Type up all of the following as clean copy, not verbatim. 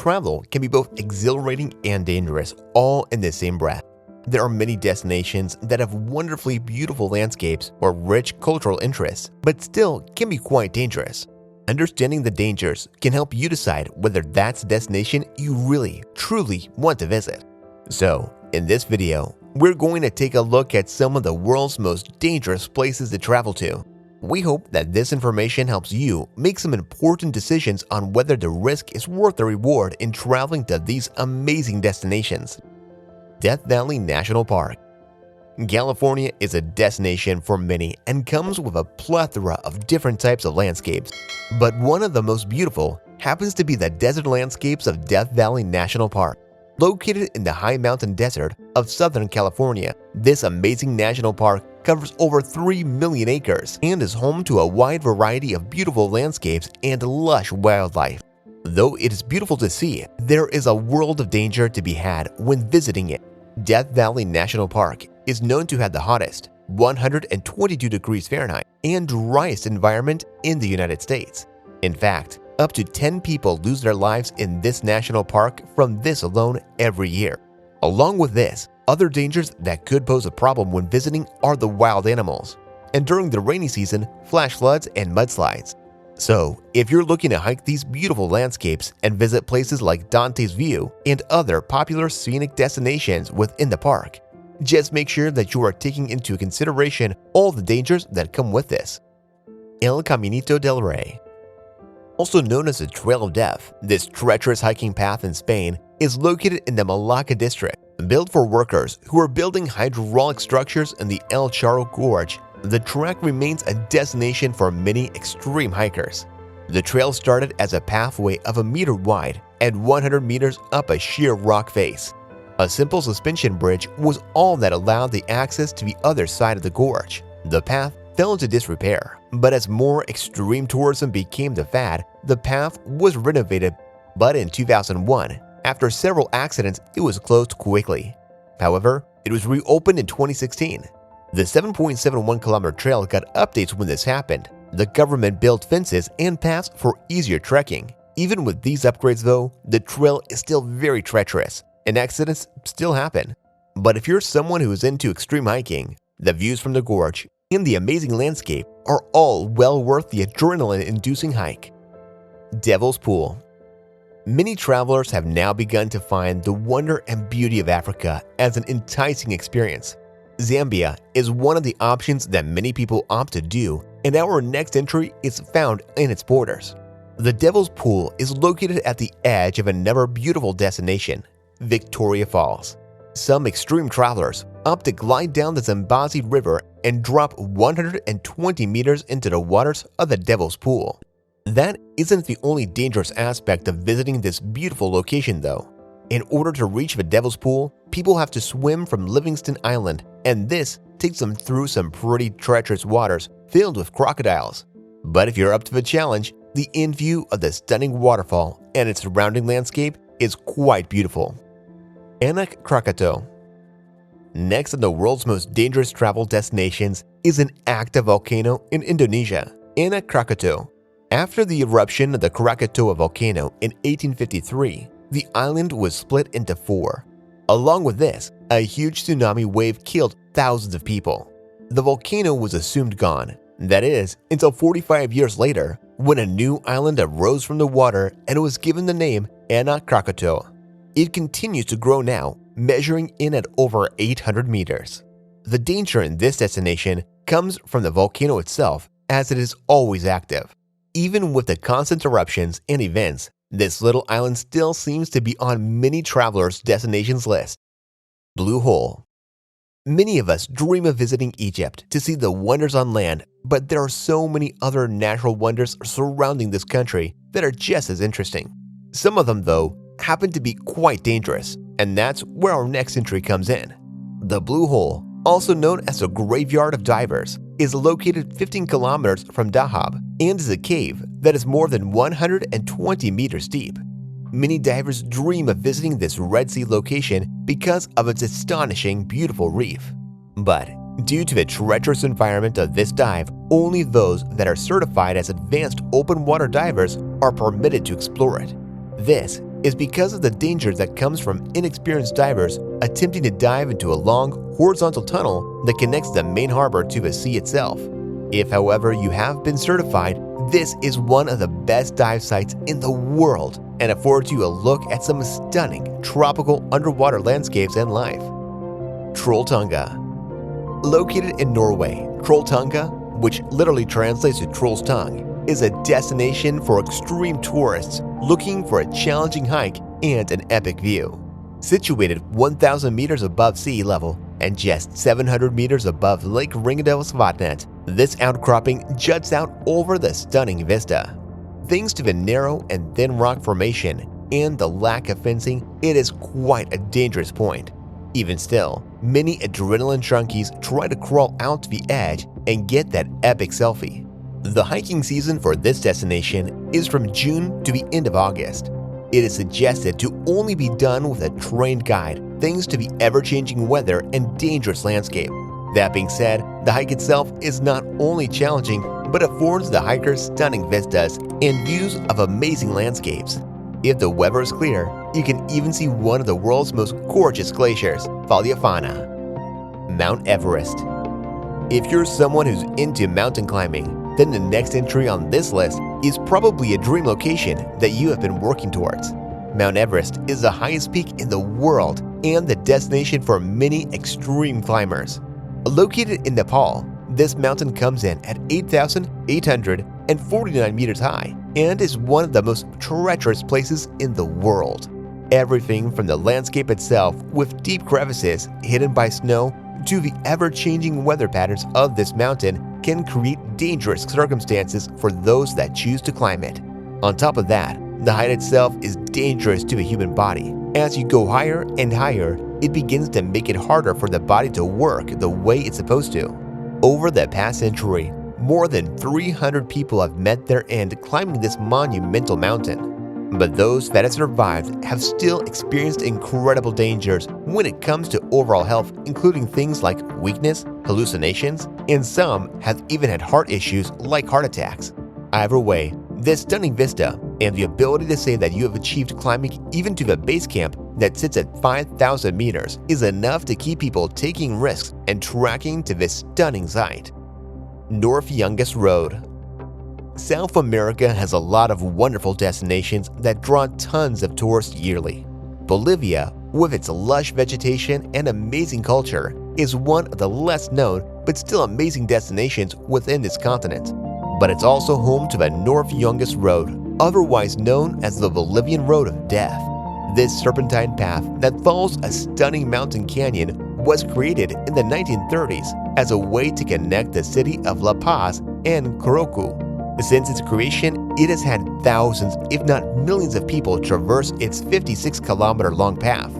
travel can be both exhilarating and dangerous, all in the same breath. There are many destinations that have wonderfully beautiful landscapes or rich cultural interests, but still can be quite dangerous. Understanding the dangers can help you decide whether that's a destination you really, truly want to visit. So, in this video, we're going to take a look at some of the world's most dangerous places to travel to. We hope that this information helps you make some important decisions on whether the risk is worth the reward in traveling to these amazing destinations. Death Valley National Park. California is a destination for many and comes with a plethora of different types of landscapes. But one of the most beautiful happens to be the desert landscapes of Death Valley National Park. Located in the high mountain desert of Southern California, this amazing national park covers over 3 million acres and is home to a wide variety of beautiful landscapes and lush wildlife. Though it is beautiful to see, there is a world of danger to be had when visiting it. Death Valley National Park is known to have the hottest, 122 degrees Fahrenheit, and driest environment in the United States. In fact, up to 10 people lose their lives in this national park from this alone every year. Along with this, other dangers that could pose a problem when visiting are the wild animals, and during the rainy season, flash floods and mudslides. So, if you're looking to hike these beautiful landscapes and visit places like Dante's View and other popular scenic destinations within the park, just make sure that you are taking into consideration all the dangers that come with this. El Caminito del Rey. Also known as the Trail of Death, this treacherous hiking path in Spain is located in the Malacca district. Built for workers who are building hydraulic structures in the El Charro Gorge, the trek remains a destination for many extreme hikers. The trail started as a pathway of a meter wide and 100 meters up a sheer rock face. A simple suspension bridge was all that allowed the access to the other side of the gorge. The path fell into disrepair, but as more extreme tourism became the fad, the path was renovated. But in 2001, after several accidents, it was closed quickly. However, it was reopened in 2016. The 7.71 kilometer trail got updates when this happened. The government built fences and paths for easier trekking. Even with these upgrades though, the trail is still very treacherous and accidents still happen. But if you're someone who is into extreme hiking, the views from the gorge and the amazing landscape are all well worth the adrenaline-inducing hike. Devil's Pool. Many travelers have now begun to find the wonder and beauty of Africa as an enticing experience. Zambia is one of the options that many people opt to do, and our next entry is found in its borders. The Devil's Pool is located at the edge of another beautiful destination, Victoria Falls. Some extreme travelers opt to glide down the Zambezi River and drop 120 meters into the waters of the Devil's Pool. That isn't the only dangerous aspect of visiting this beautiful location though. In order to reach the Devil's Pool, people have to swim from Livingston Island, and this takes them through some pretty treacherous waters filled with crocodiles. But if you're up to the challenge, the in-view of the stunning waterfall and its surrounding landscape is quite beautiful. Anak Krakatau. Next on the world's most dangerous travel destinations is an active volcano in Indonesia, Anak Krakatau. After the eruption of the Krakatoa volcano in 1853, the island was split into 4. Along with this, a huge tsunami wave killed thousands of people. The volcano was assumed gone, that is, until 45 years later, when a new island arose from the water and was given the name Anak Krakatau. It continues to grow now, measuring in at over 800 meters. The danger in this destination comes from the volcano itself, as it is always active. Even with the constant eruptions and events, this little island still seems to be on many travelers' destinations list. Blue Hole. Many of us dream of visiting Egypt to see the wonders on land, but there are so many other natural wonders surrounding this country that are just as interesting. Some of them, though, happen to be quite dangerous, and that's where our next entry comes in. The Blue Hole, also known as the Graveyard of Divers, is located 15 kilometers from Dahab and is a cave that is more than 120 meters deep. Many divers dream of visiting this Red Sea location because of its astonishing beautiful reef. But due to the treacherous environment of this dive, only those that are certified as advanced open water divers are permitted to explore it. This is because of the danger that comes from inexperienced divers attempting to dive into a long, horizontal tunnel that connects the main harbor to the sea itself. If, however, you have been certified, this is one of the best dive sites in the world and affords you a look at some stunning tropical underwater landscapes and life. Trolltunga. Located in Norway, Trolltunga, which literally translates to Troll's Tongue, is a destination for extreme tourists looking for a challenging hike and an epic view. Situated 1,000 meters above sea level and just 700 meters above Lake Fagradalsfjall, this outcropping juts out over the stunning vista. Thanks to the narrow and thin rock formation and the lack of fencing, it is quite a dangerous point. Even still, many adrenaline junkies try to crawl out to the edge and get that epic selfie. The hiking season for this destination is from June to the end of August. It is suggested to only be done with a trained guide thanks to the ever-changing weather and dangerous landscape. That being said, the hike itself is not only challenging but affords the hikers stunning vistas and views of amazing landscapes. If the weather is clear, you can even see one of the world's most gorgeous glaciers, Fagradalsfjall. Mount Everest. If you're someone who's into mountain climbing, then the next entry on this list is probably a dream location that you have been working towards. Mount Everest is the highest peak in the world and the destination for many extreme climbers. Located in Nepal, this mountain comes in at 8,849 meters high and is one of the most treacherous places in the world. Everything from the landscape itself with deep crevices hidden by snow to the ever-changing weather patterns of this mountain can create dangerous circumstances for those that choose to climb it. On top of that, the height itself is dangerous to the human body. As you go higher and higher, it begins to make it harder for the body to work the way it's supposed to. Over the past century, more than 300 people have met their end climbing this monumental mountain. But those that have survived have still experienced incredible dangers when it comes to overall health, including things like weakness, hallucinations, and some have even had heart issues like heart attacks. Either way, this stunning vista and the ability to say that you have achieved climbing even to the base camp that sits at 5,000 meters is enough to keep people taking risks and trekking to this stunning site. North Yungas Road. South America has a lot of wonderful destinations that draw tons of tourists yearly. Bolivia, with its lush vegetation and amazing culture, is one of the less known but still amazing destinations within this continent. But it's also home to the North Yungas Road, otherwise known as the Bolivian Road of Death. This serpentine path that follows a stunning mountain canyon was created in the 1930s as a way to connect the city of La Paz and Corocu. Since its creation, it has had thousands, if not millions of people traverse its 56-kilometer-long path.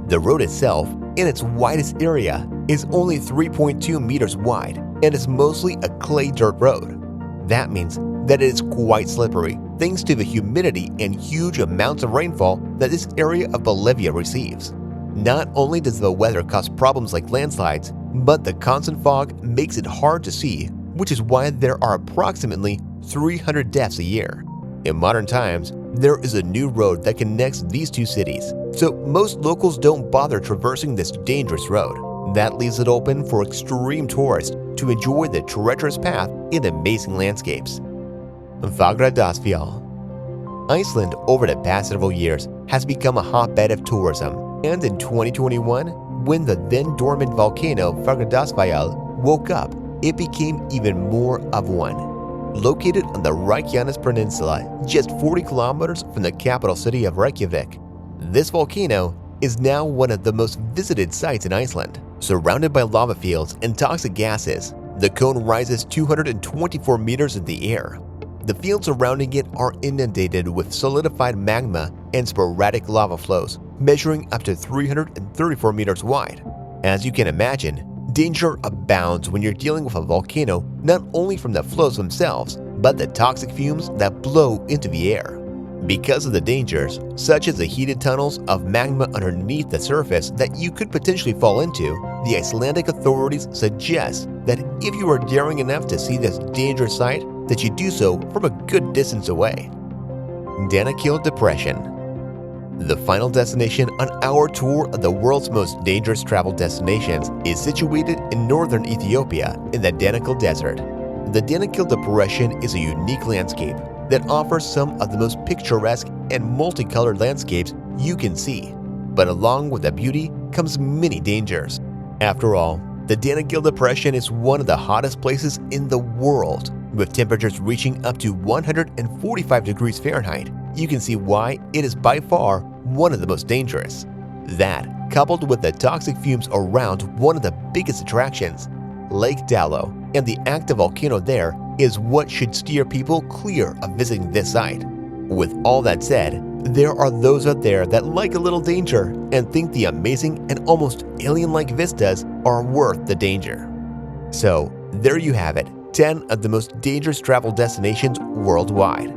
The road itself, in its widest area, is only 3.2 meters wide and is mostly a clay dirt road. That means that it is quite slippery thanks to the humidity and huge amounts of rainfall that this area of Bolivia receives. Not only does the weather cause problems like landslides, but the constant fog makes it hard to see, which is why there are approximately 300 deaths a year. In modern times, there is a new road that connects these two cities, so most locals don't bother traversing this dangerous road. That leaves it open for extreme tourists to enjoy the treacherous path in amazing landscapes. Fagradalsfjall. Iceland over the past several years has become a hotbed of tourism, and in 2021, when the then dormant volcano Fagradalsfjall woke up, it became even more of one. Located on the Reykjanes Peninsula, just 40 kilometers from the capital city of Reykjavik, this volcano is now one of the most visited sites in Iceland. Surrounded by lava fields and toxic gases, the cone rises 224 meters in the air. The fields surrounding it are inundated with solidified magma and sporadic lava flows, measuring up to 334 meters wide. As you can imagine, danger abounds when you're dealing with a volcano, not only from the flows themselves, but the toxic fumes that blow into the air. Because of the dangers, such as the heated tunnels of magma underneath the surface that you could potentially fall into, the Icelandic authorities suggest that if you are daring enough to see this dangerous site, that you do so from a good distance away. Danakil Depression. The final destination on our tour of the world's most dangerous travel destinations is situated in northern Ethiopia in the Danakil Desert. The Danakil Depression is a unique landscape that offers some of the most picturesque and multicolored landscapes you can see. But along with the beauty comes many dangers. After all, the Danakil Depression is one of the hottest places in the world, with temperatures reaching up to 145 degrees Fahrenheit. You can see why it is by far one of the most dangerous. That, coupled with the toxic fumes around one of the biggest attractions, Lake Dallow, and the active volcano there, is what should steer people clear of visiting this site. With all that said, there are those out there that like a little danger and think the amazing and almost alien-like vistas are worth the danger. So, there you have it, 10 of the most dangerous travel destinations worldwide.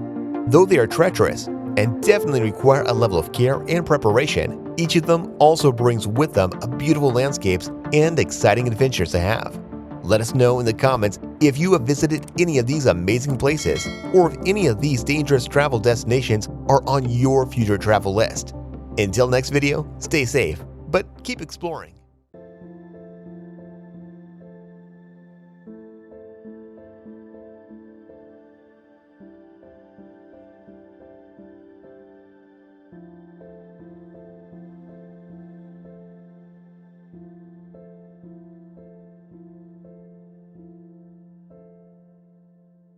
Though they are treacherous and definitely require a level of care and preparation, each of them also brings with them beautiful landscapes and exciting adventures to have. Let us know in the comments if you have visited any of these amazing places or if any of these dangerous travel destinations are on your future travel list. Until next video, stay safe, but keep exploring.